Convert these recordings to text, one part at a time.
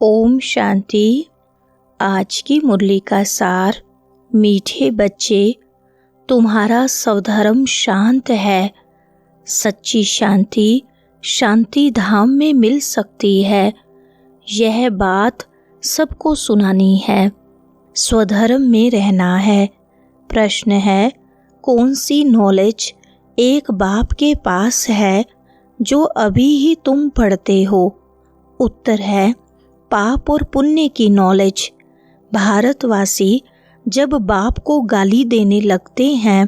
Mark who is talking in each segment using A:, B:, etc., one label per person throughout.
A: ओम शांति। आज की मुरली का सार। मीठे बच्चे, तुम्हारा स्वधर्म शांत है। सच्ची शांति शांति धाम में मिल सकती है। यह बात सबको सुनानी है। स्वधर्म में रहना है। प्रश्न है, कौन सी नॉलेज एक बाप के पास है जो अभी ही तुम पढ़ते हो? उत्तर है, पाप और पुण्य की नॉलेज। भारतवासी जब बाप को गाली देने लगते हैं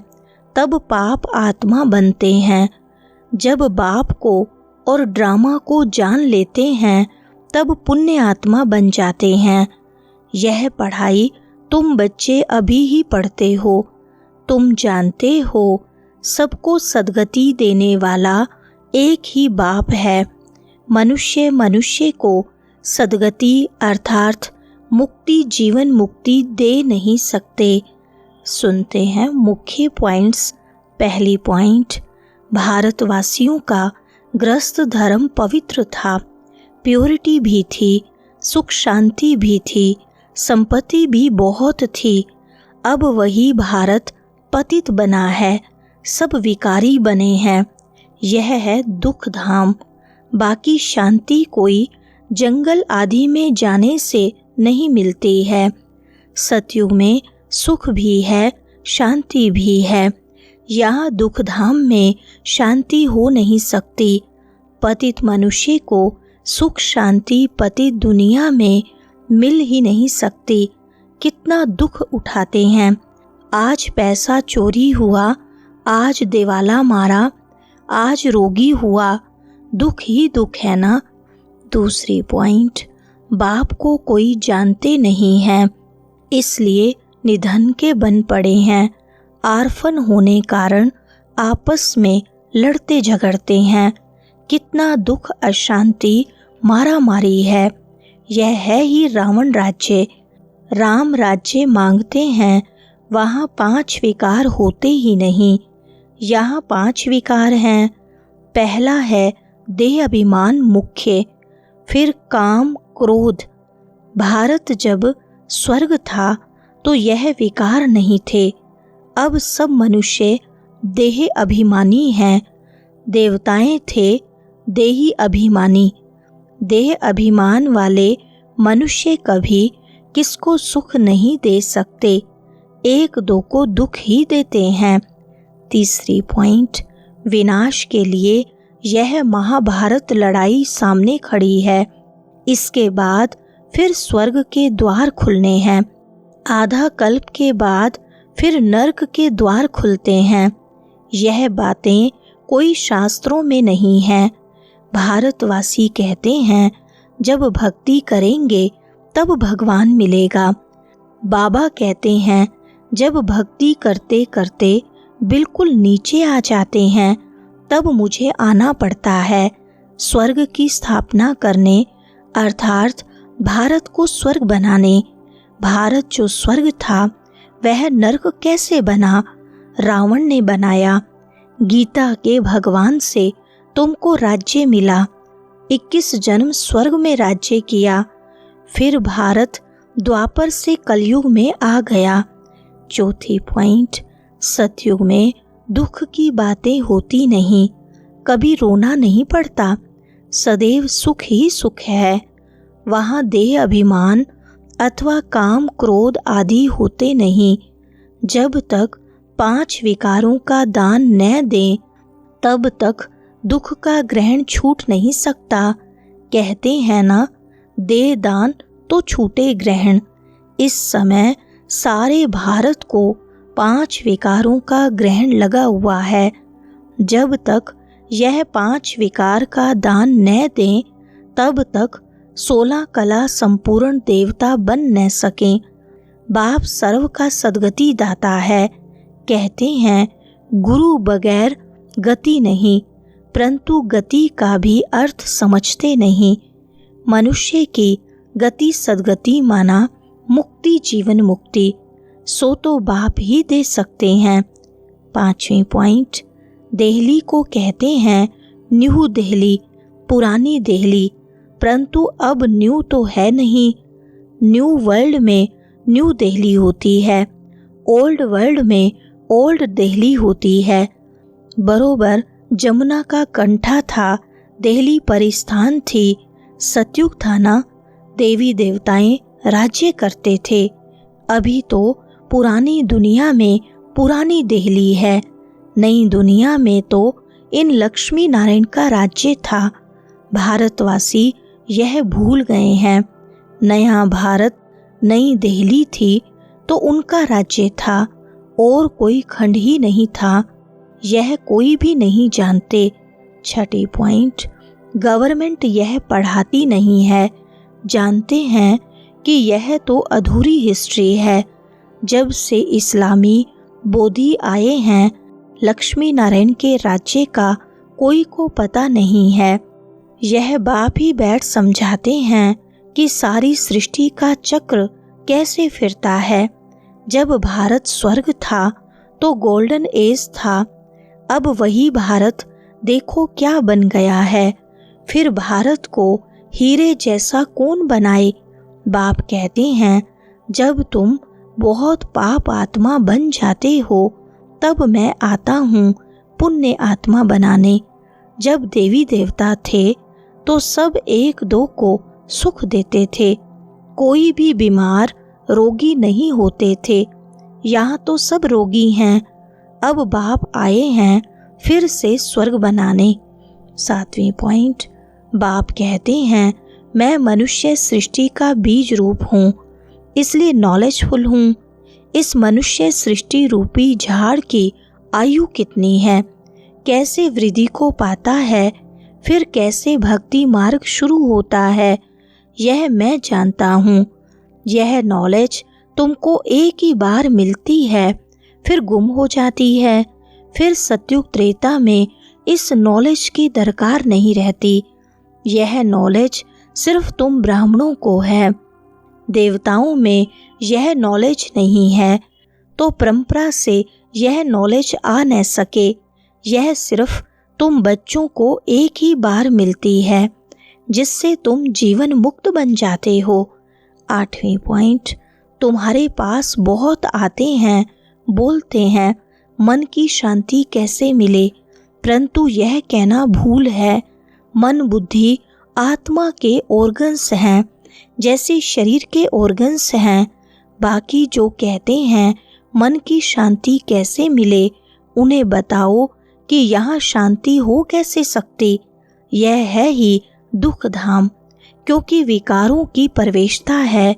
A: तब पाप आत्मा बनते हैं। जब बाप को और ड्रामा को जान लेते हैं तब पुण्य आत्मा बन जाते हैं। यह पढ़ाई तुम बच्चे अभी ही पढ़ते हो। तुम जानते हो सबको सद्गति देने वाला एक ही बाप है। मनुष्य मनुष्य को सद्गति अर्थात मुक्ति जीवन मुक्ति दे नहीं सकते। सुनते हैं मुख्य पॉइंट्स। पहली पॉइंट, भारतवासियों का ग्रस्त धर्म पवित्र था। प्योरिटी भी थी, सुख शांति भी थी, संपत्ति भी बहुत थी। अब वही भारत पतित बना है, सब विकारी बने हैं। यह है दुख धाम। बाकी शांति कोई जंगल आदि में जाने से नहीं मिलती है। सतयुग में सुख भी है, शांति भी है। यहाँ दुख धाम में शांति हो नहीं सकती। पतित मनुष्य को सुख शांति पतित दुनिया में मिल ही नहीं सकती। कितना दुख उठाते हैं। आज पैसा चोरी हुआ, आज दिवाला मारा, आज रोगी हुआ, दुख ही दुख है ना। दूसरी पॉइंट, बाप को कोई जानते नहीं है, इसलिए निधन के बन पड़े हैं। आर्फन होने कारण आपस में लड़ते झगड़ते हैं। कितना दुख अशांति मारा मारी है। यह है ही रावण राज्य। राम राज्य मांगते हैं, वहाँ 5 विकार होते ही नहीं। यहाँ 5 विकार हैं। पहला है देह अभिमान मुख्य, फिर काम क्रोध। भारत जब स्वर्ग था तो यह विकार नहीं थे। अब सब मनुष्य देह अभिमानी हैं। देवताएं थे देही अभिमानी। देह अभिमान वाले मनुष्य कभी किसको सुख नहीं दे सकते, एक दो को दुख ही देते हैं। तीसरी पॉइंट, विनाश के लिए यह महाभारत लड़ाई सामने खड़ी है। इसके बाद फिर स्वर्ग के द्वार खुलने हैं। आधा कल्प के बाद फिर नर्क के द्वार खुलते हैं। यह बातें कोई शास्त्रों में नहीं है। भारतवासी कहते हैं जब भक्ति करेंगे तब भगवान मिलेगा। बाबा कहते हैं जब भक्ति करते करते बिल्कुल नीचे आ जाते हैं तब मुझे आना पड़ता है स्वर्ग की स्थापना करने, अर्थात भारत को स्वर्ग बनाने। भारत जो स्वर्ग था वह नरक कैसे बना? रावण ने बनाया। गीता के भगवान से तुमको राज्य मिला। 21 जन्म स्वर्ग में राज्य किया। फिर भारत द्वापर से कलयुग में आ गया। चौथी पॉइंट, सतयुग में दुख की बातें होती नहीं, कभी रोना नहीं पड़ता, सदैव सुख ही सुख है। वहाँ देह अभिमान अथवा काम क्रोध आदि होते नहीं। जब तक 5 विकारों का दान न दें तब तक दुख का ग्रहण छूट नहीं सकता। कहते हैं ना, दे दान तो छूटे ग्रहण। इस समय सारे भारत को 5 विकारों का ग्रहण लगा हुआ है। जब तक यह 5 विकार का दान न दें तब तक 16 कला संपूर्ण देवता बन न सकें। बाप सर्व का सद्गति दाता है। कहते हैं गुरु बगैर गति नहीं, परंतु गति का भी अर्थ समझते नहीं। मनुष्य की गति सद्गति माना मुक्ति जीवन मुक्ति, सो तो बाप ही दे सकते हैं। 5वीं पॉइंट, दिल्ली को कहते हैं न्यू दिल्ली, पुरानी दिल्ली। परंतु अब न्यू तो है नहीं। न्यू वर्ल्ड में न्यू दिल्ली होती है, ओल्ड वर्ल्ड में ओल्ड दिल्ली होती है। बरोबर जमुना का कंठा था, दिल्ली परिस्थान थी। सतयुग था ना, देवी देवताएं राज्य करते थे। अभी तो पुरानी दुनिया में पुरानी दिल्ली है, नई दुनिया में तो इन लक्ष्मी नारायण का राज्य था। भारतवासी यह भूल गए हैं। नया भारत नई दिल्ली थी तो उनका राज्य था, और कोई खंड ही नहीं था। यह कोई भी नहीं जानते। छठी पॉइंट, गवर्नमेंट यह पढ़ाती नहीं है। जानते हैं कि यह तो अधूरी हिस्ट्री है। जब से इस्लामी बोधी आए हैं, लक्ष्मी नारायण के राज्य का कोई को पता नहीं है। यह बाप ही बैठ समझाते हैं कि सारी सृष्टि का चक्र कैसे फिरता है। जब भारत स्वर्ग था तो गोल्डन एज था। अब वही भारत देखो क्या बन गया है। फिर भारत को हीरे जैसा कौन बनाए। बाप कहते हैं, जब तुम बहुत पाप आत्मा बन जाते हो तब मैं आता हूँ पुण्य आत्मा बनाने। जब देवी देवता थे तो सब एक दो को सुख देते थे, कोई भी बीमार रोगी नहीं होते थे। यहाँ तो सब रोगी हैं। अब बाप आए हैं फिर से स्वर्ग बनाने। 7वीं पॉइंट, बाप कहते हैं, मैं मनुष्य सृष्टि का बीज रूप हूँ, इसलिए नॉलेजफुल हूँ। इस मनुष्य सृष्टि रूपी झाड़ की आयु कितनी है, कैसे वृद्धि को पाता है, फिर कैसे भक्ति मार्ग शुरू होता है, यह मैं जानता हूँ। यह नॉलेज तुमको एक ही बार मिलती है, फिर गुम हो जाती है। फिर सतयुग त्रेता में इस नॉलेज की दरकार नहीं रहती। यह नॉलेज सिर्फ तुम ब्राह्मणों को है। देवताओं में यह नॉलेज नहीं है, तो परंपरा से यह नॉलेज आ न सके। यह सिर्फ तुम बच्चों को एक ही बार मिलती है, जिससे तुम जीवन मुक्त बन जाते हो। 8वीं पॉइंट, तुम्हारे पास बहुत आते हैं, बोलते हैं मन की शांति कैसे मिले, परंतु यह कहना भूल है। मन बुद्धि आत्मा के ऑर्गन्स हैं, जैसे शरीर के ऑर्गन्स हैं। बाकी जो कहते हैं मन की शांति कैसे मिले, उन्हें बताओ कि यहाँ शांति हो कैसे सकती। यह है ही दुख धाम, क्योंकि विकारों की प्रवेशता है।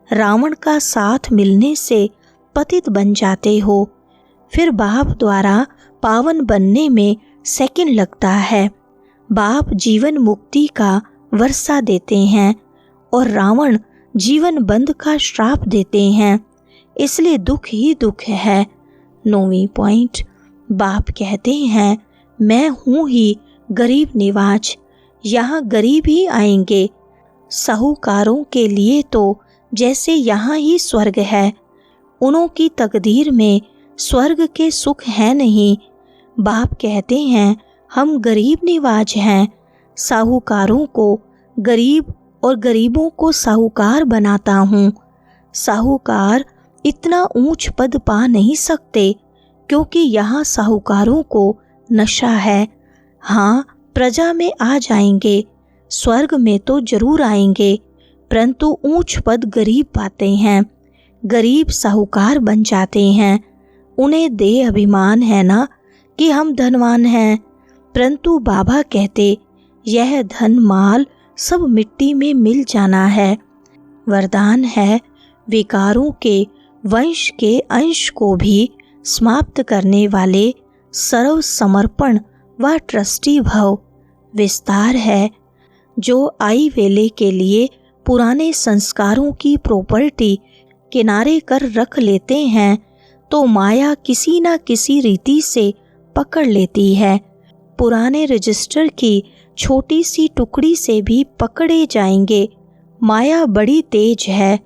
A: रावण का साथ मिलने से पतित बन जाते हो, फिर बाप द्वारा पावन बनने में सेकंड लगता है। बाप जीवन मुक्ति का वर्षा देते हैं और रावण जीवन बंध का श्राप देते हैं, इसलिए दुख ही दुख है। 9वीं पॉइंट, बाप कहते हैं, मैं हूँ ही गरीब निवाज, यहाँ गरीब ही आएंगे। साहूकारों के लिए तो जैसे यहाँ ही स्वर्ग है, उन्हों की तकदीर में स्वर्ग के सुख है नहीं। बाप कहते हैं, हम गरीब निवाज हैं। साहूकारों को गरीब और गरीबों को साहूकार बनाता हूँ। साहूकार इतना ऊंच पद पा नहीं सकते, क्योंकि यहाँ साहूकारों को नशा है। हाँ, प्रजा में आ जाएंगे, स्वर्ग में तो जरूर आएंगे, परंतु ऊंच पद गरीब पाते हैं। गरीब साहूकार बन जाते हैं। उन्हें देह अभिमान है ना कि हम धनवान हैं, परंतु बाबा कहते, यह धन माल सब मिट्टी में मिल जाना है। वरदान है, विकारों के वंश के अंश को भी समाप्त करने वाले सर्व समर्पण व ट्रस्टी भव। विस्तार है, जो आई वेले के लिए पुराने संस्कारों की प्रॉपर्टी किनारे कर रख लेते हैं, तो माया किसी न किसी रीति से पकड़ लेती है। पुराने रजिस्टर की छोटी सी टुकड़ी से भी पकड़े जाएंगे। माया बड़ी तेज है,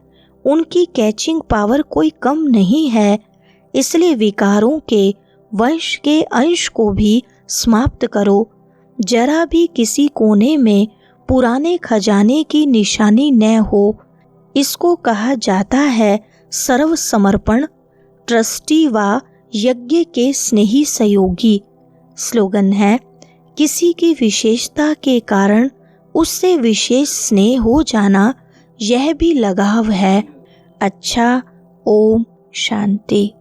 A: उनकी कैचिंग पावर कोई कम नहीं है, इसलिए विकारों के वंश के अंश को भी समाप्त करो। जरा भी किसी कोने में पुराने खजाने की निशानी न हो। इसको कहा जाता है सर्व समर्पण, ट्रस्टी व यज्ञ के स्नेही सहयोगी। स्लोगन है, किसी की विशेषता के कारण उससे विशेष स्नेह हो जाना, यह भी लगाव है। अच्छा, ओम शांति।